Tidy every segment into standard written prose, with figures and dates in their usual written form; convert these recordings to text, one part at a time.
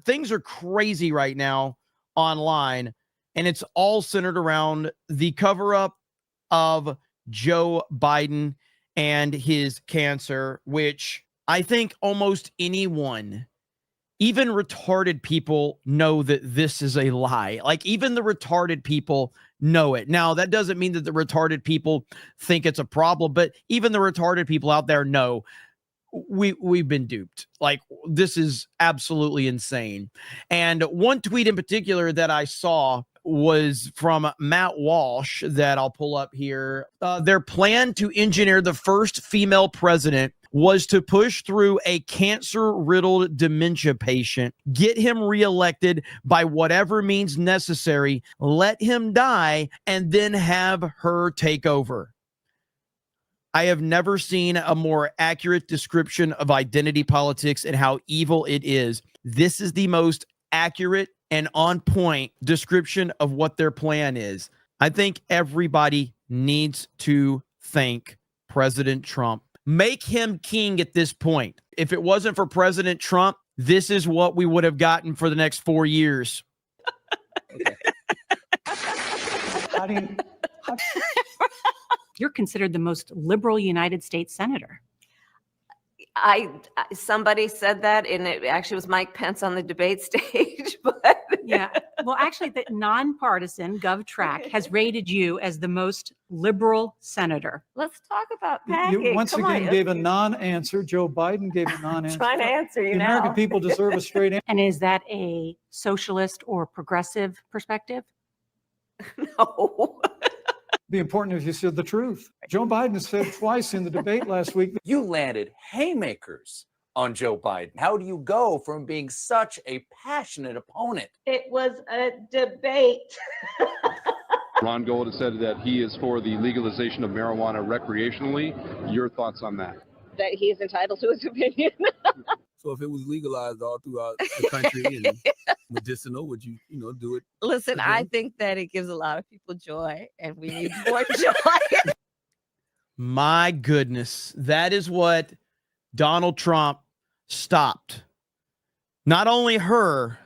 things are crazy right now online, and it's all centered around the cover-up of Joe Biden and his cancer, which I think almost anyone, even retarded people, know that this is a lie. Like, even the retarded people know it. Now, that doesn't mean that the retarded people think it's a problem, but even the retarded people out there know we've been duped. Like, this is absolutely insane. And one tweet in particular that I saw was from Matt Walsh that I'll pull up here. Their plan to engineer the first female president was to push through a cancer-riddled dementia patient, get him reelected by whatever means necessary, let him die, and then have her take over. I have never seen a more accurate description of identity politics and how evil it is. This is the most accurate and on point description of what their plan is. I think everybody needs to thank President Trump. Make him king at this point. If it wasn't for President Trump, this is what we would have gotten for the next 4 years. You're considered the most liberal United States senator. Somebody said that, and it actually was Mike Pence on the debate stage. But yeah, well, actually, the nonpartisan GovTrack has rated you as the most liberal senator. Let's talk about packing. You once again gave a non-answer. Joe Biden gave a non-answer. Trying to answer you the now. American people deserve a straight answer. And is that a socialist or progressive perspective? No. Be important if you said the truth. Joe Biden said twice in the debate last week. You landed haymakers on Joe Biden. How do you go from being such a passionate opponent? It was a debate. Ron Gold has said that he is for the legalization of marijuana recreationally. Your thoughts on that? That he is entitled to his opinion. So if it was legalized all throughout the country and medicinal, would you do it? Listen, again? I think that it gives a lot of people joy, and we need more joy. My goodness, that is what Donald Trump stopped. Not only her,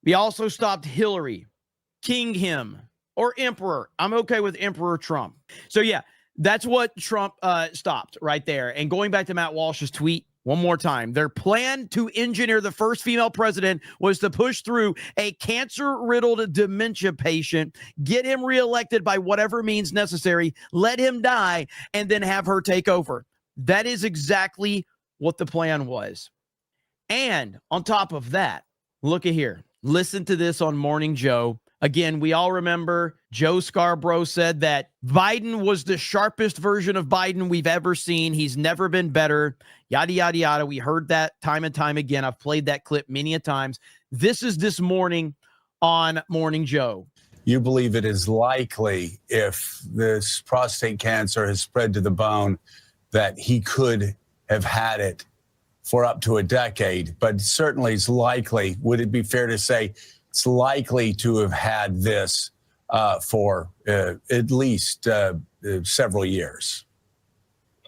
he also stopped Hillary, King him, or Emperor. I'm okay with Emperor Trump. So yeah, that's what Trump stopped right there. And going back to Matt Walsh's tweet one more time, their plan to engineer the first female president was to push through a cancer-riddled dementia patient, get him reelected by whatever means necessary, let him die, and then have her take over. That is exactly what the plan was. And on top of that, look at here. Listen to this on Morning Joe. Again, we all remember Joe Scarborough said that Biden was the sharpest version of Biden we've ever seen. He's never been better, yada, yada, yada. We heard that time and time again. I've played that clip many a times. This is this morning on Morning Joe. You believe it is likely, if this prostate cancer has spread to the bone, that he could have had it for up to a decade, but certainly it's likely. Would it be fair to say it's likely to have had this for at least several years?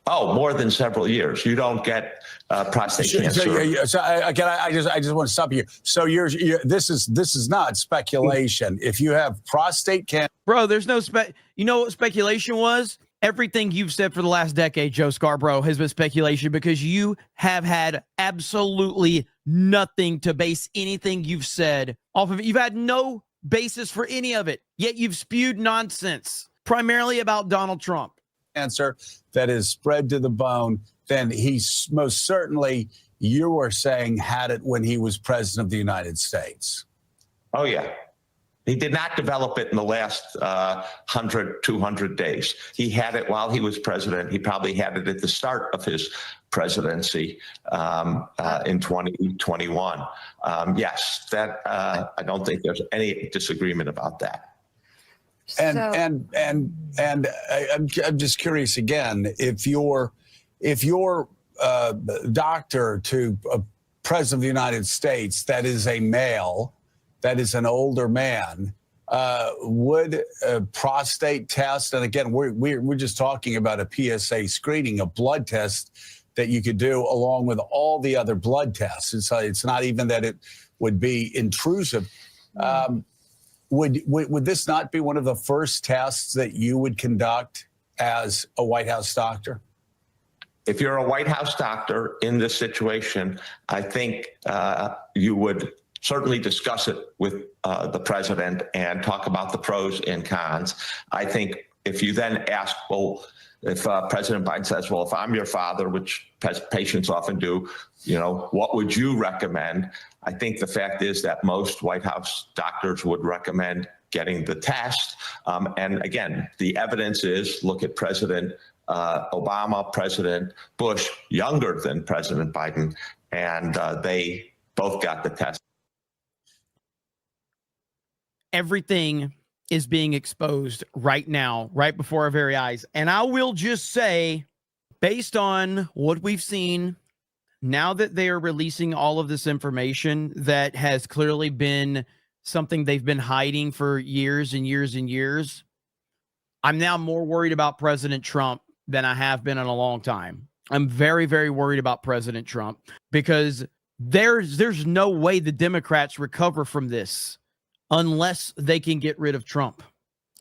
Oh, more than several years. You don't get prostate cancer. So again, I just want to stop you. So this is not speculation. If you have prostate cancer, bro, there's no you know what speculation was? Everything you've said for the last decade, Joe Scarborough, has been speculation because you have had absolutely nothing to base anything you've said off of it. You've had no basis for any of it, yet you've spewed nonsense, primarily about Donald Trump. Cancer that is spread to the bone, then he's most certainly, you were saying, had it when he was president of the United States. Oh, yeah. He did not develop it in the last 100, 200 days. He had it while he was president. He probably had it at the start of his presidency in 2021. Yes, that I don't think there's any disagreement about that. And I'm just curious again, if your doctor to a president of the United States that is a male, that is an older man, would a prostate test, and again, we're just talking about a PSA screening, a blood test that you could do along with all the other blood tests. It's not even that it would be intrusive. Would this not be one of the first tests that you would conduct as a White House doctor? If you're a White House doctor in this situation, I think you would certainly discuss it with the president and talk about the pros and cons. I think if you then ask, well, if President Biden says, well, if I'm your father, which patients often do, what would you recommend? I think the fact is that most White House doctors would recommend getting the test. And again, the evidence is, look at President Obama, President Bush, younger than President Biden, and they both got the test. Everything is being exposed right now, right before our very eyes. And I will just say, based on what we've seen, now that they are releasing all of this information that has clearly been something they've been hiding for years and years and years, I'm now more worried about President Trump than I have been in a long time. I'm very, very worried about President Trump because there's no way the Democrats recover from this unless they can get rid of Trump.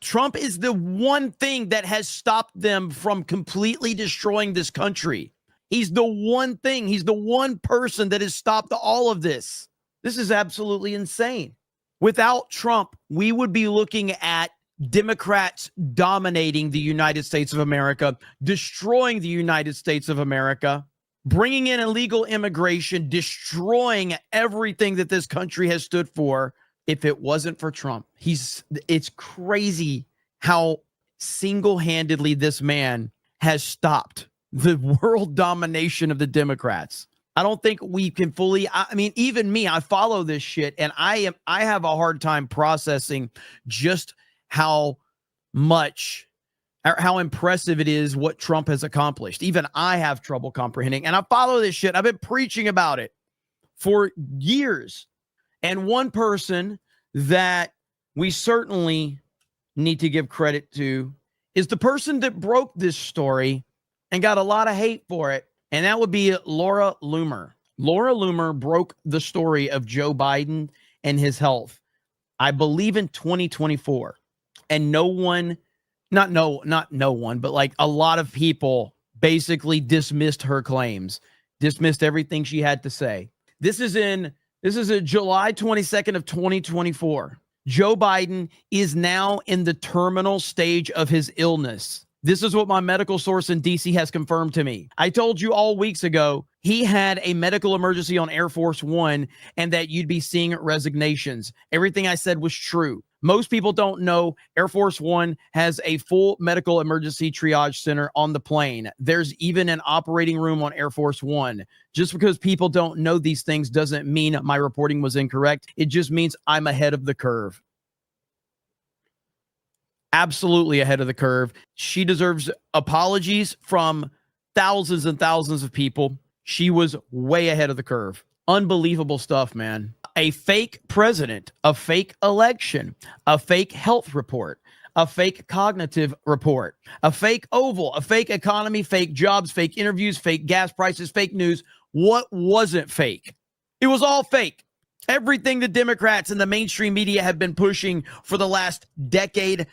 Trump is the one thing that has stopped them from completely destroying this country. He's the one thing. He's the one person that has stopped all of this. This is absolutely insane. Without Trump, we would be looking at Democrats dominating the United States of America, destroying the United States of America, bringing in illegal immigration, destroying everything that this country has stood for. If it wasn't for Trump, it's crazy how single-handedly this man has stopped the world domination of the Democrats. I don't think we can fully, I mean, even me, I follow this shit and I have a hard time processing just how much or how impressive it is what Trump has accomplished. Even I have trouble comprehending, and I follow this shit. I've been preaching about it for years. And one person that we certainly need to give credit to is the person that broke this story and got a lot of hate for it. And that would be Laura Loomer. Laura Loomer broke the story of Joe Biden and his health, I believe in 2024. And not no one, but like a lot of people basically dismissed her claims, dismissed everything she had to say. This is a July 22nd of 2024. Joe Biden is now in the terminal stage of his illness. This is what my medical source in DC has confirmed to me. I told you all weeks ago, he had a medical emergency on Air Force One and that you'd be seeing resignations. Everything I said was true. Most people don't know Air Force One has a full medical emergency triage center on the plane. There's even an operating room on Air Force One. Just because people don't know these things doesn't mean my reporting was incorrect. It just means I'm ahead of the curve. Absolutely ahead of the curve. She deserves apologies from thousands and thousands of people. She was way ahead of the curve. Unbelievable stuff, man. A fake president, a fake election, a fake health report, a fake cognitive report, a fake oval, a fake economy, fake jobs, fake interviews, fake gas prices, fake news. What wasn't fake? It was all fake. Everything the Democrats and the mainstream media have been pushing for the last decade.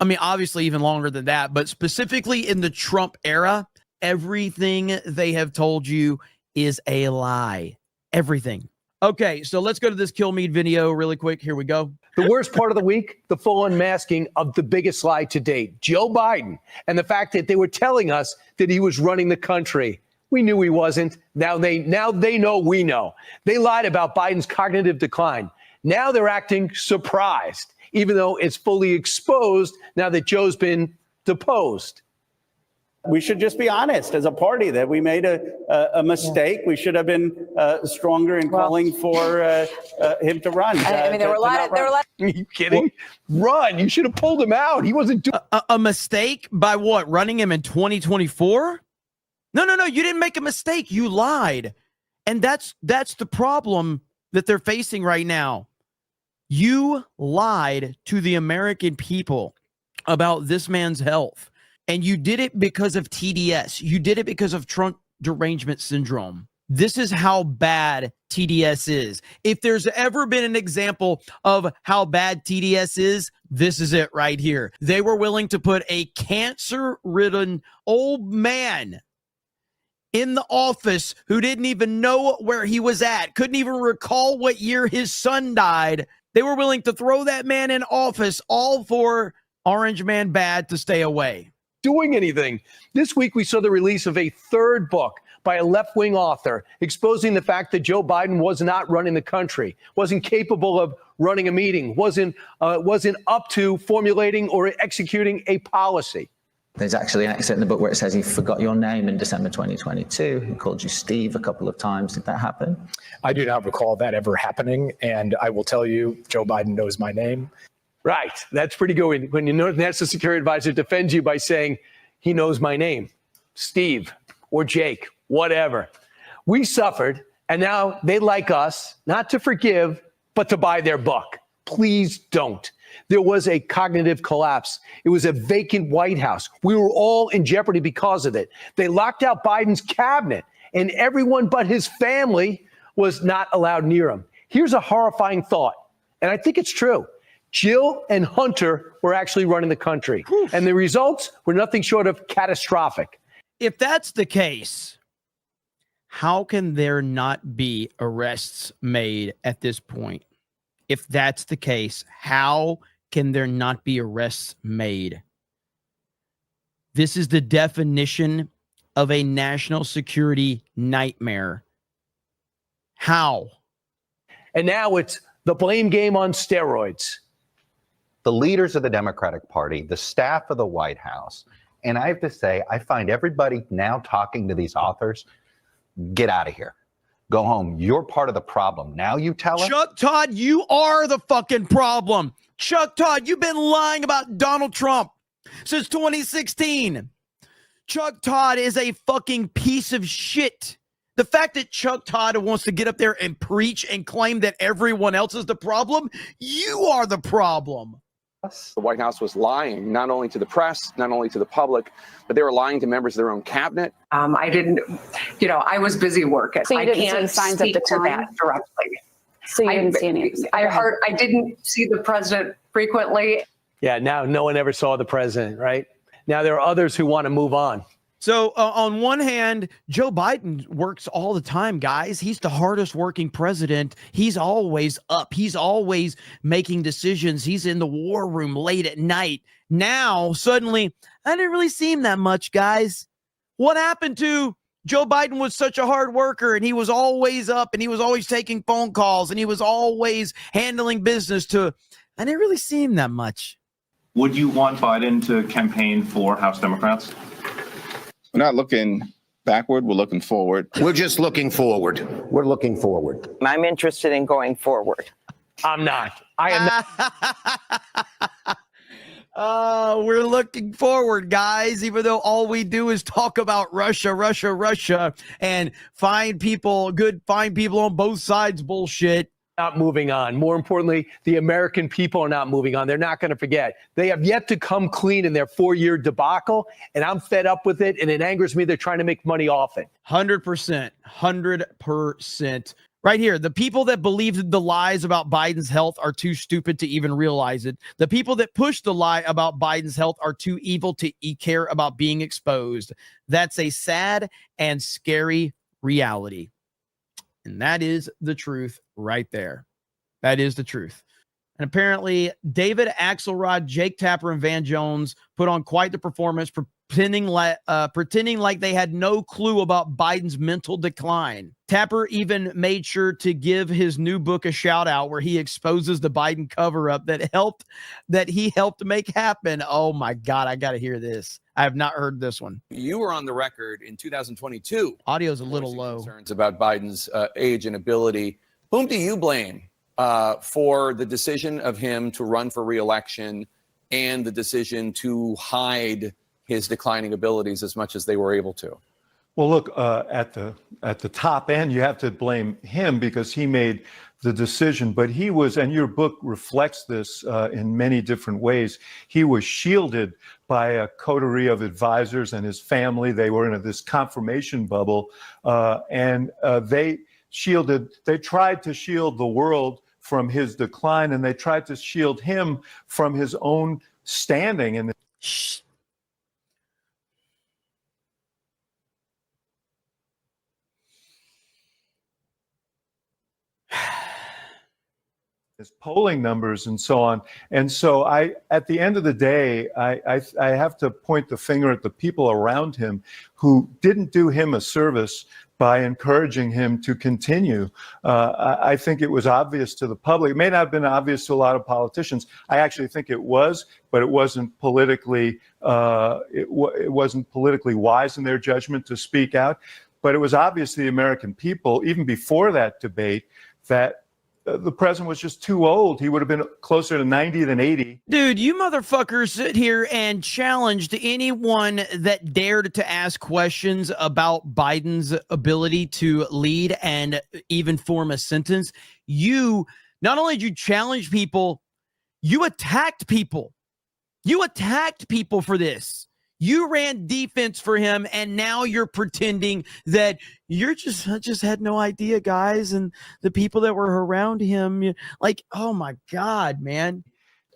I mean, obviously even longer than that, but specifically in the Trump era, everything they have told you is a lie. Everything. Okay, so let's go to this Kill Mead video really quick. Here we go. The worst part of the week, the full unmasking of the biggest lie to date, Joe Biden, and the fact that they were telling us that he was running the country. We knew he wasn't. Now they know we know. They lied about Biden's cognitive decline. Now they're acting surprised, even though it's fully exposed now that Joe's been deposed. We should just be honest as a party that we made a mistake. We should have been stronger in calling for him to run. I mean, there were a lot. Are you kidding? Run! You should have pulled him out. He wasn't doing a mistake by what? Running him in 2024? No. You didn't make a mistake. You lied, and that's the problem that they're facing right now. You lied to the American people about this man's health. And you did it because of TDS. You did it because of Trump derangement syndrome. This is how bad TDS is. If there's ever been an example of how bad TDS is, this is it right here. They were willing to put a cancer-ridden old man in the office who didn't even know where he was at, couldn't even recall what year his son died. They were willing to throw that man in office, all for Orange Man Bad to stay away. Doing anything. This week, we saw the release of a third book by a left-wing author exposing the fact that Joe Biden was not running the country, wasn't capable of running a meeting, wasn't up to formulating or executing a policy. There's actually an excerpt in the book where it says he forgot your name in December 2022. He called you Steve a couple of times. Did that happen? I do not recall that ever happening. And I will tell you, Joe Biden knows my name. Right. That's pretty good. When your national security advisor defends you by saying he knows my name, Steve or Jake, whatever. We suffered, and now they like us not to forgive, but to buy their buck. Please don't. There was a cognitive collapse. It was a vacant White House. We were all in jeopardy because of it. They locked out Biden's cabinet, and everyone but his family was not allowed near him. Here's a horrifying thought, and I think it's true. Jill and Hunter were actually running the country, and the results were nothing short of catastrophic. If that's the case, how can there not be arrests made at this point? If that's the case, how can there not be arrests made? This is the definition of a national security nightmare. How? And now it's the blame game on steroids. The leaders of the Democratic Party, the staff of the White House, and I have to say, I find everybody now talking to these authors, get out of here. Go home. You're part of the problem. Now you tell us. Chuck Todd, you are the fucking problem. Chuck Todd, you've been lying about Donald Trump since 2016. Chuck Todd is a fucking piece of shit. The fact that Chuck Todd wants to get up there and preach and claim that everyone else is the problem, you are the problem. The White House was lying, not only to the press, not only to the public, but they were lying to members of their own cabinet. I didn't, I was busy working. So you didn't can't see signs of speak to decline? that directly. So you didn't see any? I didn't see the president frequently. Yeah, now no one ever saw the president, right? Now there are others who want to move on. So on one hand, Joe Biden works all the time, guys. He's the hardest working president. He's always up. He's always making decisions. He's in the war room late at night. Now, suddenly, I didn't really see him that much, guys. What happened to Joe Biden was such a hard worker, and he was always up, and he was always taking phone calls, and he was always handling business I didn't really see him that much. Would you want Biden to campaign for House Democrats? We're not looking backward. We're looking forward. We're just looking forward. We're looking forward. I'm interested in going forward. I'm not. I am not. We're looking forward, guys, even though all we do is talk about Russia, and find people on both sides bullshit. Not moving on. More importantly, the American people are not moving on. They're not going to forget. They have yet to come clean in their 4-year debacle, and I'm fed up with it, and it angers me. They're trying to make money off it. 100%. 100%. Right here, the people that believe the lies about Biden's health are too stupid to even realize it. The people that push the lie about Biden's health are too evil to care about being exposed. That's a sad and scary reality. And that is the truth right there. That is the truth. And apparently, David Axelrod, Jake Tapper, and Van Jones put on quite the performance, pretending like they had no clue about Biden's mental decline. Tapper even made sure to give his new book a shout out where he exposes the Biden cover-up that he helped make happen. Oh my God, I got to hear this. I have not heard this one. You were on the record in 2022. Audio's a little low. Concerns about Biden's age and ability. Whom do you blame for the decision of him to run for re-election and the decision to hide his declining abilities as much as they were able to? Well, look, at the top end, you have to blame him because he made the decision, but he was, and your book reflects this in many different ways, he was shielded by a coterie of advisors and his family. They were in this confirmation bubble, and they tried to shield the world from his decline, and they tried to shield him from his own standing. And his polling numbers and so on. And so at the end of the day, I have to point the finger at the people around him who didn't do him a service by encouraging him to continue. I think it was obvious to the public. It may not have been obvious to a lot of politicians. I actually think it was, but it wasn't politically wasn't politically wise in their judgment to speak out. But it was obvious to the American people, even before that debate, that the president was just too old. He would have been closer to 90 than 80. Dude, you motherfuckers sit here and challenged anyone that dared to ask questions about Biden's ability to lead and even form a sentence. You, not only did you challenge people, you attacked people. You attacked people for this. You ran defense for him, and now you're pretending that you're just had no idea, guys, and the people that were around him, like, oh my God, man.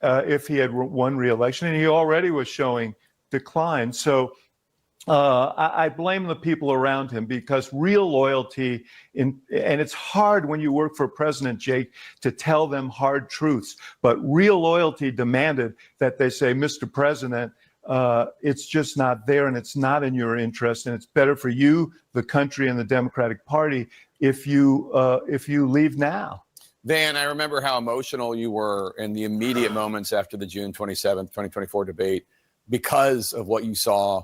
If he had won re-election, and he already was showing decline. So I blame the people around him, because real loyalty, and it's hard when you work for President Jake to tell them hard truths, but real loyalty demanded that they say, Mr. President, it's just not there, and it's not in your interest, and it's better for you, the country, and the Democratic Party if you leave now. Van, I remember how emotional you were in the immediate moments after the June 27th, 2024 debate because of what you saw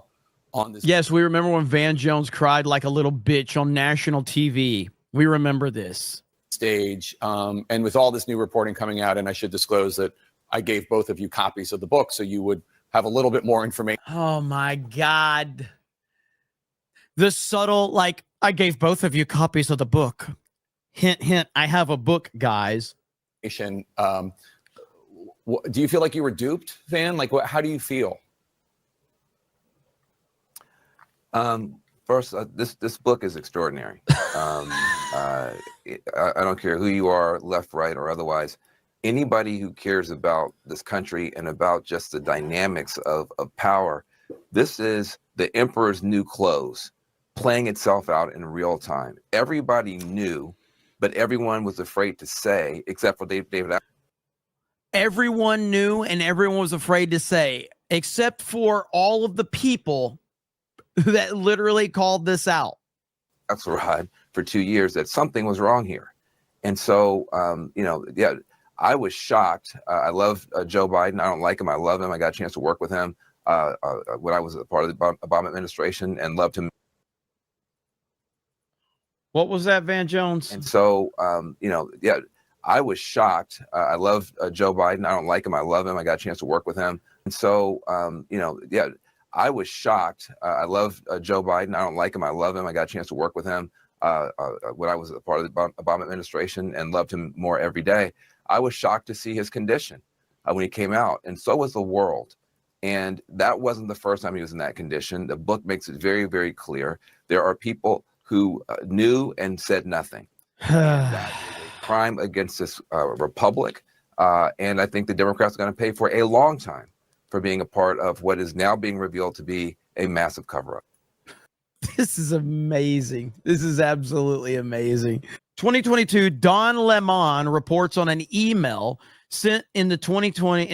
on this. Yes, we remember when Van Jones cried like a little bitch on national TV. We remember this stage. And with all this new reporting coming out, and I should disclose that I gave both of you copies of the book so you would have a little bit more information. Oh my God. The subtle, like, I gave both of you copies of the book. Hint, hint, I have a book, guys. Do you feel like you were duped, Van? Like, how do you feel? First, this book is extraordinary. I don't care who you are, left, right, or otherwise. Anybody who cares about this country and about just the dynamics of power, this is the emperor's new clothes playing itself out in real time. Everybody knew, but everyone was afraid to say, except for David. Everyone knew and everyone was afraid to say, except for all of the people that literally called this out. Axelrod for 2 years that something was wrong here. And so, I was shocked. I love Joe Biden. I don't like him. I love him. I got a chance to work with him when I was a part of the Obama administration and loved him. What was that, Van Jones? And so, I was shocked. I love Joe Biden. I don't like him. I love him. I got a chance to work with him. And so, I was shocked. I love Joe Biden. I don't like him. I love him. I got a chance to work with him when I was a part of the Obama administration and loved him more every day. I was shocked to see his condition when he came out, and so was the world. And that wasn't the first time he was in that condition. The book makes it very, very clear. There are people who knew and said nothing. And that is a crime against this republic. And I think the Democrats are going to pay for a long time for being a part of what is now being revealed to be a massive cover-up. This is amazing. This is absolutely amazing. 2022, Don Lemon reports on an email sent in 2020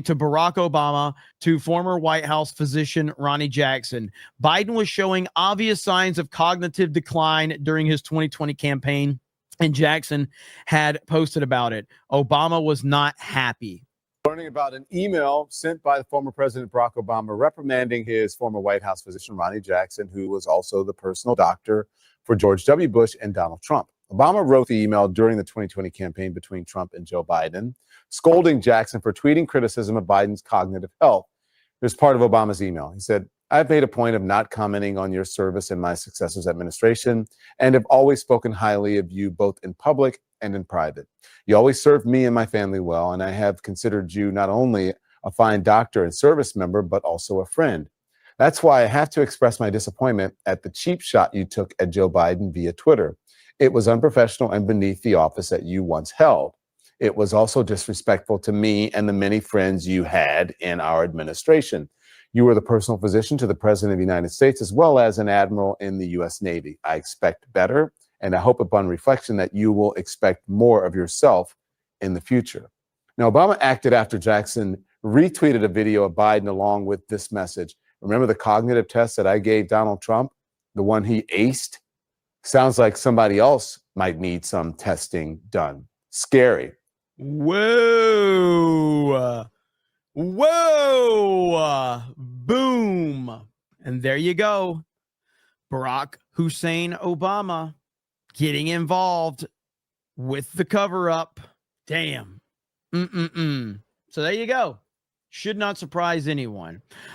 to Barack Obama to former White House physician Ronnie Jackson. Biden was showing obvious signs of cognitive decline during his 2020 campaign, and Jackson had posted about it. Obama was not happy. Learning about an email sent by the former President Barack Obama reprimanding his former White House physician Ronnie Jackson, who was also the personal doctor for George W. Bush and Donald Trump. Obama wrote the email during the 2020 campaign between Trump and Joe Biden, scolding Jackson for tweeting criticism of Biden's cognitive health. It was part of Obama's email. He said, I've made a point of not commenting on your service in my successor's administration and have always spoken highly of you both in public and in private. You always served me and my family well, and I have considered you not only a fine doctor and service member, but also a friend. That's why I have to express my disappointment at the cheap shot you took at Joe Biden via Twitter. It was unprofessional and beneath the office that you once held. It was also disrespectful to me and the many friends you had in our administration. You were the personal physician to the President of the United States, as well as an admiral in the U.S. Navy. I expect better, and I hope upon reflection that you will expect more of yourself in the future. Now, Obama acted after Jackson retweeted a video of Biden along with this message. Remember the cognitive test that I gave Donald Trump, the one he aced? Sounds like somebody else might need some testing done. Scary. Whoa. Whoa. Boom. And there you go. Barack Hussein Obama getting involved with the cover up. Damn. So there you go. Should not surprise anyone.